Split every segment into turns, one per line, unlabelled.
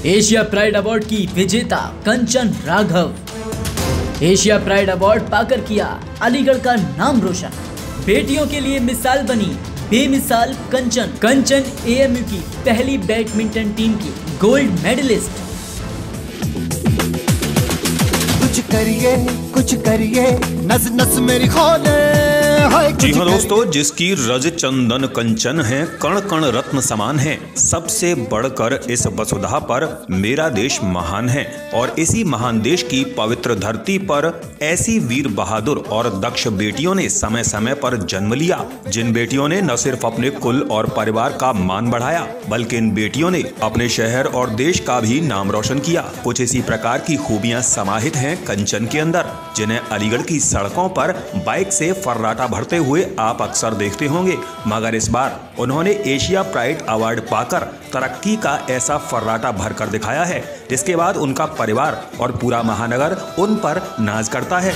Asia pride award की विजेता कंचन Raghav. Asia pride award पाकर किया अलीगढ़ का नाम रोशन। बेटियों के लिए मिसाल बनी बेमिसाल कंचन एएमयू की पहली बैडमिंटन टीम की गोल्ड मेडलिस्ट।
कुछ करिए नस नस मेरी खोले।
जी हाँ दोस्तों, जिसकी रज चंदन कंचन है, कण कण रत्न समान है, सबसे बढ़कर इस वसुधा पर मेरा देश महान है। और इसी महान देश की पवित्र धरती पर ऐसी वीर बहादुर और दक्ष बेटियों ने समय समय पर जन्म लिया, जिन बेटियों ने न सिर्फ अपने कुल और परिवार का मान बढ़ाया, बल्कि इन बेटियों ने अपने शहर और देश का भी नाम रोशन किया। कुछ इसी प्रकार की खूबियां समाहित हैं कंचन के अंदर, जिन्हें अलीगढ़ की सड़कों पर बाइक से फर्राटा भरते हुए आप अक्सर देखते होंगे। मगर इस बार उन्होंने एशिया प्राइड अवार्ड पाकर तरक्की का ऐसा फर्राटा भरकर दिखाया है, जिसके बाद उनका परिवार और पूरा महानगर उन पर नाज करता है।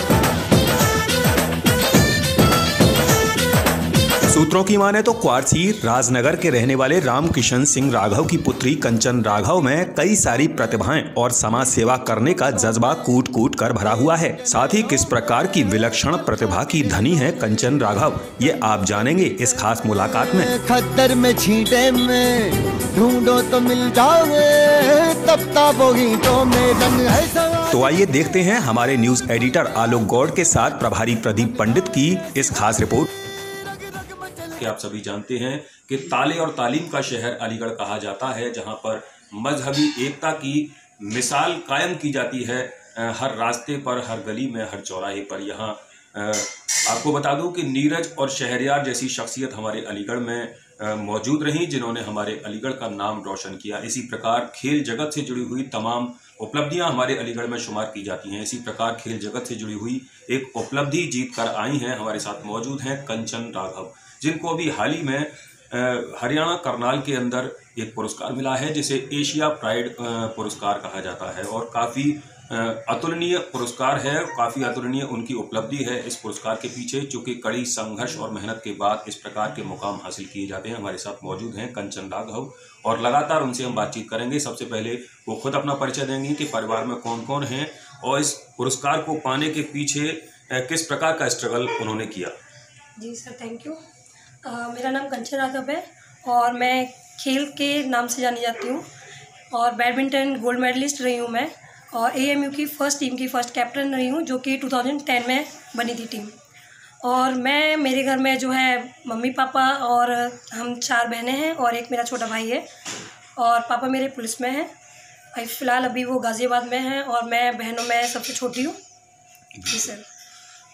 सूत्रों की माने तो क्वार्सी राजनगर के रहने वाले रामकिशन सिंह राघव की पुत्री कंचन राघव में कई सारी प्रतिभाएं और समाज सेवा करने का जज्बा कूट कूट कर भरा हुआ है। साथ ही किस प्रकार की विलक्षण प्रतिभा की धनी है कंचन राघव, ये आप जानेंगे इस खास मुलाकात में।
खद्दर में छींटे में ढूंढो तो मिल जाओगे, तब वही तो में रंग है।
तो आइए देखते हैं हमारे न्यूज एडिटर आलोक गौड़ के साथ प्रभारी प्रदीप पंडित की इस खास रिपोर्ट। कि आप सभी जानते हैं कि ताले और तालीम का शहर अलीगढ़ कहा जाता है, जहां पर मजहबी एकता की मिसाल कायम की जाती है हर रास्ते पर, हर गली में, हर चौराहे पर। यहाँ आपको बता दूं कि नीरज और शहरयार जैसी शख्सियत हमारे अलीगढ़ में मौजूद रहीं, जिन्होंने हमारे अलीगढ़ का नाम रोशन किया। इसी प्रकार खेल जगत से जुड़ी हुई तमाम उपलब्धियां हमारे अलीगढ़ में शुमार की जाती हैं। इसी प्रकार खेल जगत से जुड़ी हुई एक उपलब्धि जीत कर आई हैं। हमारे साथ मौजूद हैं कंचन राघव, जिनको अभी हाल ही में हरियाणा करनाल के अंदर एक पुरस्कार मिला है, जिसे एशिया प्राइड पुरस्कार कहा जाता है। और काफ़ी अतुलनीय पुरस्कार है, काफ़ी अतुलनीय उनकी उपलब्धि है इस पुरस्कार के पीछे, चूँकि कड़ी संघर्ष और मेहनत के बाद इस प्रकार के मुकाम हासिल किए जाते हैं। हमारे साथ मौजूद हैं कंचन राघव और लगातार उनसे हम बातचीत करेंगे। सबसे पहले वो खुद अपना परिचय देंगी कि परिवार में कौन कौन हैं और इस पुरस्कार को पाने के पीछे किस प्रकार का स्ट्रगल उन्होंने किया।
जी सर, थैंक यू। मेरा नाम कंचन राघव है और मैं खेल के नाम से जानी जाती हूँ और बैडमिंटन गोल्ड मेडलिस्ट रही हूँ मैं, और एएमयू की फ़र्स्ट टीम की फ़र्स्ट कैप्टन रही हूँ, जो कि 2010 में बनी थी टीम। और मेरे घर में जो है मम्मी पापा और हम 4 बहनें हैं और एक मेरा छोटा भाई है, और पापा मेरे पुलिस में हैं। फ़िलहाल अभी वो गाज़ियाबाद में हैं और मैं बहनों में सबसे छोटी हूँ। जी सर,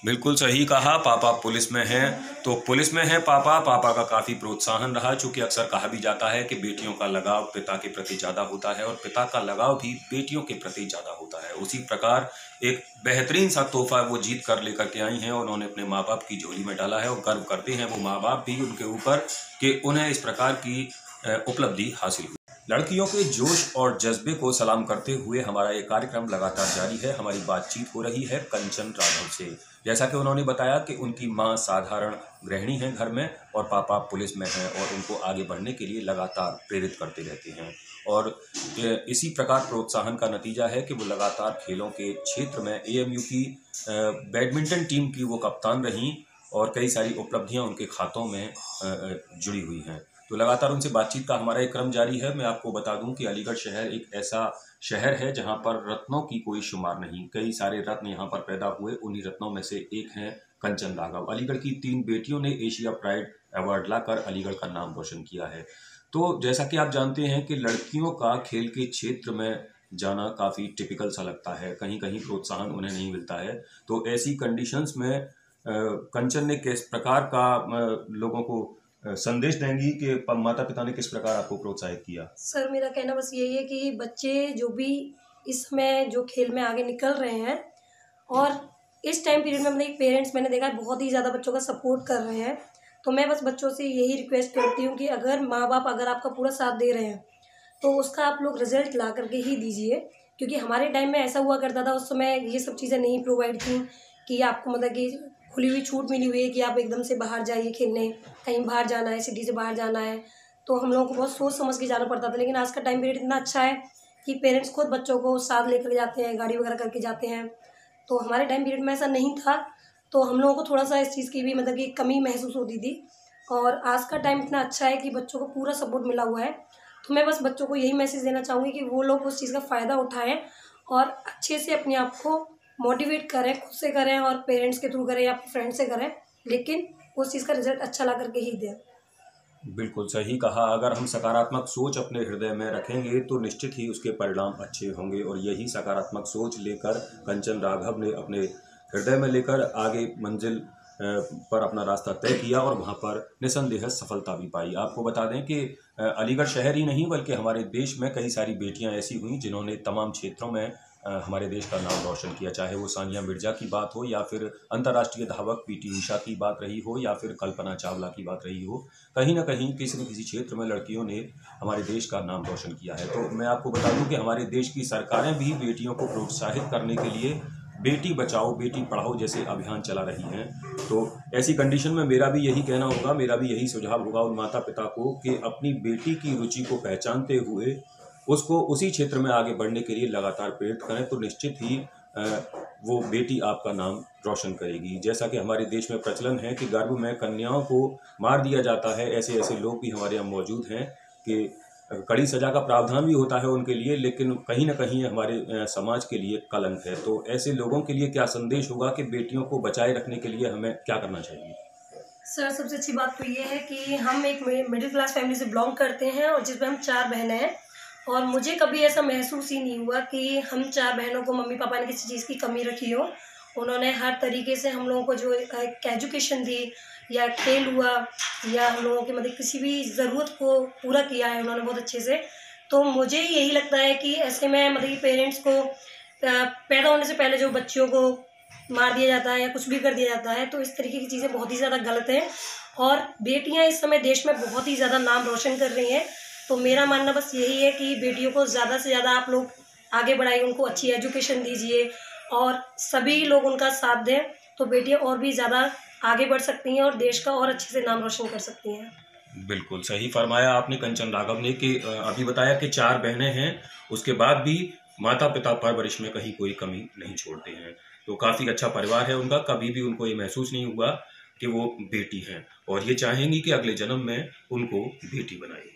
बिल्कुल सही कहा, पापा पुलिस में हैं। तो पुलिस में है पापा का काफ़ी प्रोत्साहन रहा, चूँकि अक्सर कहा भी जाता है कि बेटियों का लगाव पिता के प्रति ज़्यादा होता है और पिता का लगाव भी बेटियों के प्रति ज़्यादा होता है। उसी प्रकार एक बेहतरीन सा तोहफा वो जीत कर लेकर के आई हैं और उन्होंने अपने माँ बाप की झोली में डाला है, और गर्व करते हैं वो माँ बाप भी उनके ऊपर कि उन्हें इस प्रकार की उपलब्धि हासिल हुई। लड़कियों के जोश और जज्बे को सलाम करते हुए हमारा ये कार्यक्रम लगातार जारी है। हमारी बातचीत हो रही है कंचन राघव से। जैसा कि उन्होंने बताया कि उनकी मां साधारण गृहिणी हैं घर में और पापा पुलिस में हैं, और उनको आगे बढ़ने के लिए लगातार प्रेरित करते रहते हैं। और इसी प्रकार प्रोत्साहन का नतीजा है कि वो लगातार खेलों के क्षेत्र में एएमयू की बैडमिंटन टीम की वो कप्तान रहीं और कई सारी उपलब्धियाँ उनके खातों में जुड़ी हुई हैं। तो लगातार उनसे बातचीत का हमारा एक क्रम जारी है। मैं आपको बता दूं कि अलीगढ़ शहर एक ऐसा शहर है जहां पर रत्नों की कोई शुमार नहीं। कई सारे रत्न यहां पर पैदा हुए, उन्हीं रत्नों में से एक हैं कंचन राघव। अलीगढ़ की 3 बेटियों ने एशिया प्राइड अवार्ड लाकर अलीगढ़ का नाम रोशन किया है। तो जैसा कि आप जानते हैं कि लड़कियों का खेल के क्षेत्र में जाना काफ़ी टिपिकल सा लगता है, कहीं कहीं प्रोत्साहन उन्हें नहीं मिलता है। तो ऐसी कंडीशंस में कंचन ने किस प्रकार का लोगों को संदेश देंगी कि माता पिता ने किस प्रकार आपको प्रोत्साहित किया?
सर मेरा कहना बस यही है कि बच्चे जो भी इस समय जो खेल में आगे निकल रहे हैं, और इस टाइम पीरियड में अपने पेरेंट्स मैंने देखा है बहुत ही ज़्यादा बच्चों का सपोर्ट कर रहे हैं। तो मैं बस बच्चों से यही रिक्वेस्ट करती हूँ कि अगर माँ बाप अगर आपका पूरा साथ दे रहे हैं तो उसका आप लोग रिजल्ट ला करके ही दीजिए, क्योंकि हमारे टाइम में ऐसा हुआ करता था, उस समय ये सब चीज़ें नहीं प्रोवाइड थी कि आपको मतलब कि खुली हुई छूट मिली हुई है कि आप एकदम से बाहर जाइए खेलने, कहीं बाहर जाना है, सिटी से बाहर जाना है, तो हम लोगों को बहुत सोच समझ के जाना पड़ता था। लेकिन आज का टाइम पीरियड इतना अच्छा है कि पेरेंट्स खुद बच्चों को साथ लेकर जाते हैं, गाड़ी वगैरह करके जाते हैं। तो हमारे टाइम पीरियड में ऐसा नहीं था, तो हम लोगों को थोड़ा सा इस चीज़ की भी मतलब कि कमी महसूस होती थी। और आज का टाइम इतना अच्छा है कि बच्चों को पूरा सपोर्ट मिला हुआ है। तो मैं बस बच्चों को यही मैसेज देना चाहूँगी कि वो लोग उस चीज़ का फ़ायदा उठाएं और अच्छे से अपने आप को मोटिवेट करें, खुद से करें और पेरेंट्स के थ्रू करें या अपने फ्रेंड से करें, लेकिन उस चीज़ का रिजल्ट अच्छा ला करके ही दें।
बिल्कुल सही कहा। अगर हम सकारात्मक सोच अपने हृदय में रखेंगे तो निश्चित ही उसके परिणाम अच्छे होंगे, और यही सकारात्मक सोच लेकर कंचन राघव ने अपने हृदय में लेकर आगे मंजिल पर अपना रास्ता तय किया और वहाँ पर निसंदेह सफलता भी पाई। आपको बता दें कि अलीगढ़ शहर ही नहीं बल्कि हमारे देश में कई सारी बेटियां ऐसी हुई जिन्होंने तमाम क्षेत्रों में हमारे देश का नाम रोशन किया, चाहे वो सानिया मिर्जा की बात हो या फिर अंतर्राष्ट्रीय धावक पीटी उषा की बात रही हो या फिर कल्पना चावला की बात रही हो। कहीं ना कहीं किसी न किसी क्षेत्र में लड़कियों ने हमारे देश का नाम रोशन किया है। तो मैं आपको बता दूं कि हमारे देश की सरकारें भी बेटियों को प्रोत्साहित करने के लिए बेटी बचाओ बेटी पढ़ाओ जैसे अभियान चला रही हैं। तो ऐसी कंडीशन में मेरा भी यही कहना होगा, मेरा भी यही सुझाव होगा उन माता पिता को कि अपनी बेटी की रुचि को पहचानते हुए उसको उसी क्षेत्र में आगे बढ़ने के लिए लगातार प्रेरित करें, तो निश्चित ही वो बेटी आपका नाम रोशन करेगी। जैसा कि हमारे देश में प्रचलन है कि गर्भ में कन्याओं को मार दिया जाता है, ऐसे ऐसे लोग भी हमारे यहाँ मौजूद हैं कि कड़ी सजा का प्रावधान भी होता है उनके लिए, लेकिन कहीं ना कहीं हमारे समाज के लिए कलंक है। तो ऐसे लोगों के लिए क्या संदेश होगा कि बेटियों को बचाए रखने के लिए हमें क्या करना चाहिए?
सर, सबसे अच्छी बात तो ये है कि हम एक मिडिल क्लास फैमिली से बिलोंग करते हैं और जिसमें हम 4 बहनें हैं, और मुझे कभी ऐसा महसूस ही नहीं हुआ कि हम 4 बहनों को मम्मी पापा ने किसी चीज़ की कमी रखी हो। उन्होंने हर तरीके से हम लोगों को जो एक एजुकेशन दी या खेल हुआ या हम लोगों की मतलब किसी भी ज़रूरत को पूरा किया है उन्होंने बहुत अच्छे से। तो मुझे यही लगता है कि ऐसे में मतलब कि पेरेंट्स को पैदा होने से पहले जो बच्चियों को मार दिया जाता है या कुछ भी कर दिया जाता है, तो इस तरीके की चीज़ें बहुत ही ज़्यादा गलत हैं। और बेटियां इस समय देश में बहुत ही ज़्यादा नाम रोशन कर रही हैं। तो मेरा मानना बस यही है कि बेटियों को ज़्यादा से ज़्यादा आप लोग आगे बढ़ाइए, उनको अच्छी एजुकेशन दीजिए और सभी लोग उनका साथ दें, तो बेटियां और भी ज़्यादा आगे बढ़ सकती हैं और देश का और अच्छे से नाम रोशन कर सकती हैं।
बिल्कुल सही फरमाया आपने कंचन राघव ने कि अभी बताया कि 4 बहनें हैं, उसके बाद भी माता पिता परवरिश में कहीं कोई कमी नहीं छोड़ते हैं। तो काफ़ी अच्छा परिवार है उनका, कभी भी उनको ये महसूस नहीं हुआ कि वो बेटी हैं और ये चाहेंगी कि अगले जन्म में उनको बेटी बनाए।